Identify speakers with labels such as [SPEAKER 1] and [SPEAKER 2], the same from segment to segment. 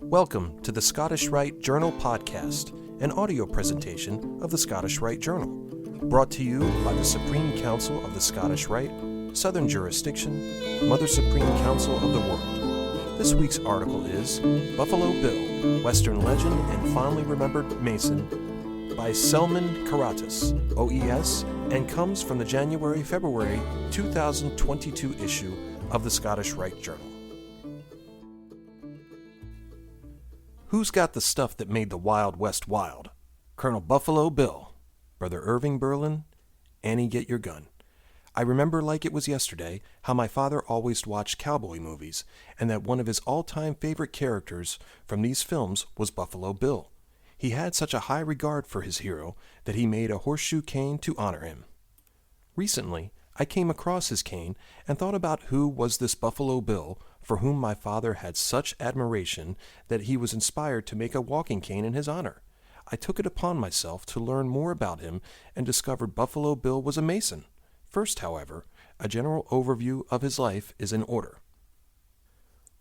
[SPEAKER 1] Welcome to the Scottish Rite Journal podcast, an audio presentation of the Scottish Rite Journal, brought to you by the Supreme Council of the Scottish Rite, Southern Jurisdiction, Mother Supreme Council of the World. This week's article is Buffalo Bill, Western Legend and Fondly Remembered Mason by Selman Karatas, OES, and comes from the January-February 2022 issue of the Scottish Rite Journal. Who's got the stuff that made the Wild West wild? Colonel Buffalo Bill, Brother Irving Berlin, Annie Get Your Gun. I remember like it was yesterday how my father always watched cowboy movies, and that one of his all-time favorite characters from these films was Buffalo Bill. He had such a high regard for his hero that he made a horseshoe cane to honor him. Recently, I came across his cane and thought about who was this Buffalo Bill for whom my father had such admiration that he was inspired to make a walking cane in his honor. I took it upon myself to learn more about him and discovered Buffalo Bill was a Mason. First, however, a general overview of his life is in order.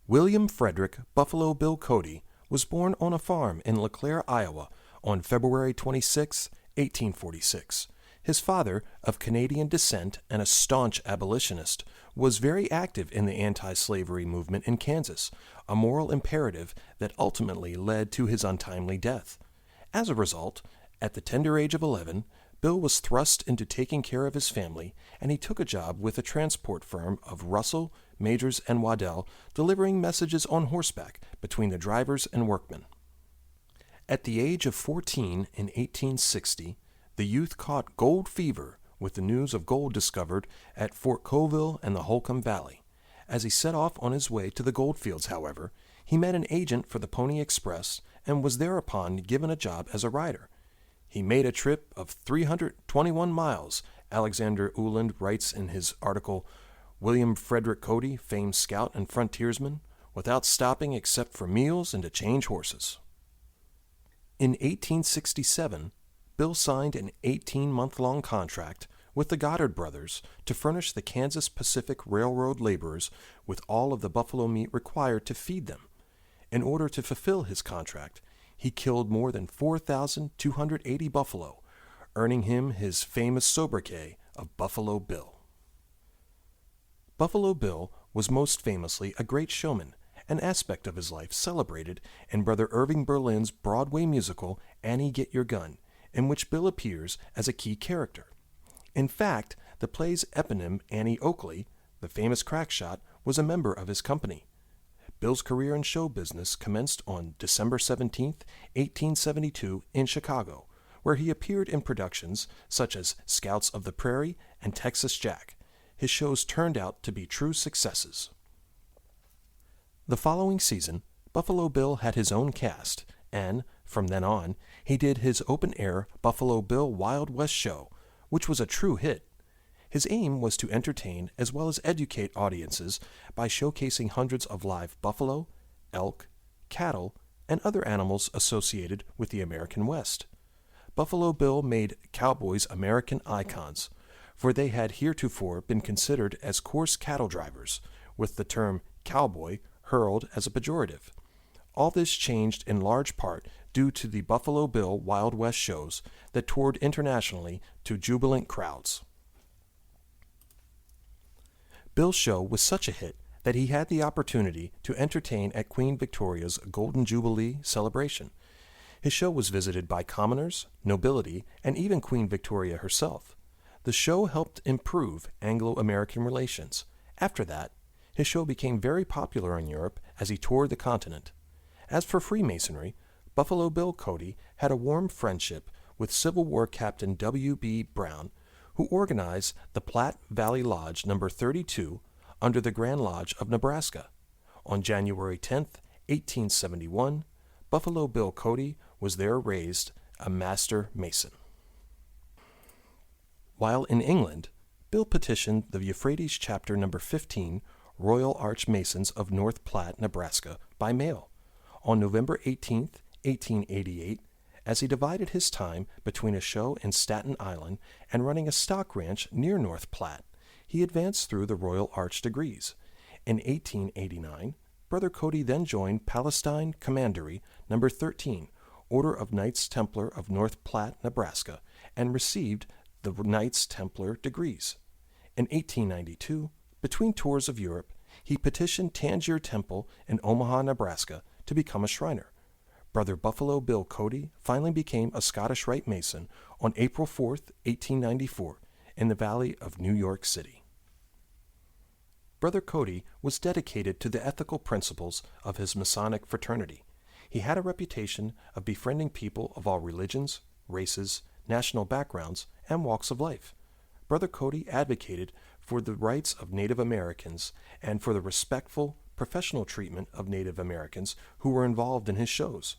[SPEAKER 1] William Frederick Buffalo Bill Cody was born on a farm in LeClaire, Iowa, on February 26, 1846. His father, of Canadian descent and a staunch abolitionist, was very active in the anti-slavery movement in Kansas, a moral imperative that ultimately led to his untimely death. As a result, at the tender age of 11, Bill was thrust into taking care of his family, and he took a job with a transport firm of Russell, Majors, and Waddell, delivering messages on horseback between the drivers and workmen. At the age of 14 in 1860, the youth caught gold fever with the news of gold discovered at Fort Colville and the Holcomb Valley. As he set off on his way to the goldfields, however, he met an agent for the Pony Express and was thereupon given a job as a rider. He made a trip of 321 miles, Alexander Uhland writes in his article, William Frederick Cody, famed scout and frontiersman, without stopping except for meals and to change horses. In 1867, Bill signed an 18-month-long contract with the Goddard brothers to furnish the Kansas Pacific Railroad laborers with all of the buffalo meat required to feed them. In order to fulfill his contract, he killed more than 4,280 buffalo, earning him his famous sobriquet of Buffalo Bill. Buffalo Bill was most famously a great showman, an aspect of his life celebrated in Brother Irving Berlin's Broadway musical Annie Get Your Gun, in which Bill appears as a key character. In fact, the play's eponym Annie Oakley, the famous crack shot, was a member of his company. Bill's career in show business commenced on December 17, 1872, in Chicago, where he appeared in productions such as Scouts of the Prairie and Texas Jack. His shows turned out to be true successes. The following season, Buffalo Bill had his own cast, and, from then on, he did his open-air Buffalo Bill Wild West show, which was a true hit. His aim was to entertain as well as educate audiences by showcasing hundreds of live buffalo, elk, cattle, and other animals associated with the American West. Buffalo Bill made cowboys American icons, for they had heretofore been considered as coarse cattle drivers, with the term cowboy hurled as a pejorative. All this changed in large part due to the Buffalo Bill Wild West shows that toured internationally to jubilant crowds. Bill's show was such a hit that he had the opportunity to entertain at Queen Victoria's Golden Jubilee celebration. His show was visited by commoners, nobility, and even Queen Victoria herself. The show helped improve Anglo-American relations. After that, his show became very popular in Europe as he toured the continent. As for Freemasonry, Buffalo Bill Cody had a warm friendship with Civil War Captain W.B. Brown, who organized the Platte Valley Lodge No. 32 under the Grand Lodge of Nebraska. On January 10, 1871, Buffalo Bill Cody was there raised a Master Mason. While in England, Bill petitioned the Euphrates Chapter No. 15 Royal Arch Masons of North Platte, Nebraska, by mail. On November 18, 1888, as he divided his time between a show in Staten Island and running a stock ranch near North Platte, he advanced through the Royal Arch degrees. In 1889, Brother Cody then joined Palestine Commandery No. 13, Order of Knights Templar of North Platte, Nebraska, and received the Knights Templar degrees. In 1892, between tours of Europe, he petitioned Tangier Temple in Omaha, Nebraska, to become a Shriner. Brother Buffalo Bill Cody finally became a Scottish Rite Mason on April 4, 1894, in the Valley of New York City. Brother Cody was dedicated to the ethical principles of his Masonic fraternity. He had a reputation of befriending people of all religions, races, national backgrounds, and walks of life. Brother Cody advocated for the rights of Native Americans and for the respectful, professional treatment of Native Americans who were involved in his shows.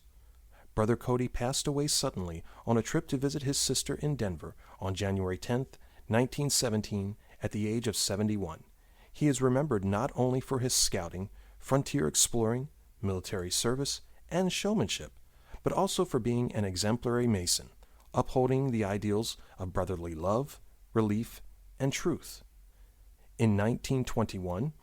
[SPEAKER 1] Brother Cody passed away suddenly on a trip to visit his sister in Denver on January 10, 1917, at the age of 71. He is remembered not only for his scouting, frontier exploring, military service, and showmanship, but also for being an exemplary Mason, upholding the ideals of brotherly love, relief, and truth. In 1921,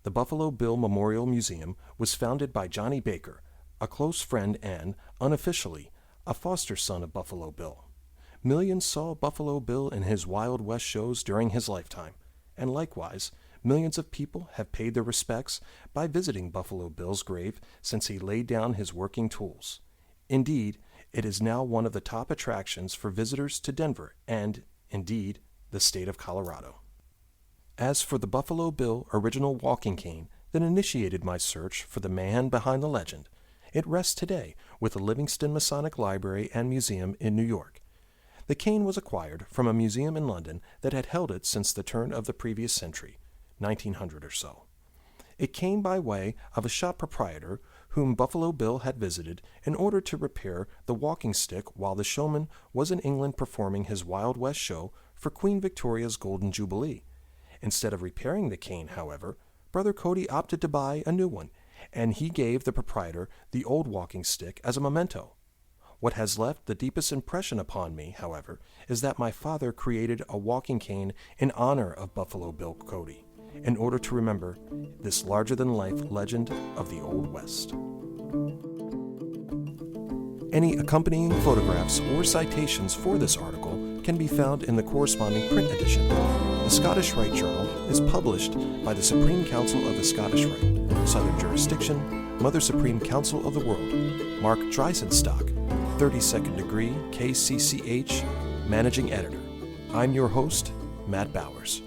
[SPEAKER 1] the Buffalo Bill Memorial Museum was founded by Johnny Baker, a close friend and, unofficially, a foster son of Buffalo Bill. Millions saw Buffalo Bill in his Wild West shows during his lifetime, and likewise, millions of people have paid their respects by visiting Buffalo Bill's grave since he laid down his working tools. Indeed, it is now one of the top attractions for visitors to Denver and, indeed, the state of Colorado. As for the Buffalo Bill original walking cane that initiated my search for the man behind the legend, it rests today with the Livingston Masonic Library and Museum in New York. The cane was acquired from a museum in London that had held it since the turn of the previous century, 1900 or so. It came by way of a shop proprietor whom Buffalo Bill had visited in order to repair the walking stick while the showman was in England performing his Wild West show for Queen Victoria's Golden Jubilee. Instead of repairing the cane, however, Brother Cody opted to buy a new one, and he gave the proprietor the old walking stick as a memento. What has left the deepest impression upon me, however, is that my father created a walking cane in honor of Buffalo Bill Cody, in order to remember this larger-than-life legend of the Old West. Any accompanying photographs or citations for this article can be found in the corresponding print edition. The Scottish Rite Journal is published by the Supreme Council of the Scottish Rite, Southern Jurisdiction, Mother Supreme Council of the World, Mark Dreisenstock, 32nd degree KCCH, Managing Editor. I'm your host, Matt Bowers.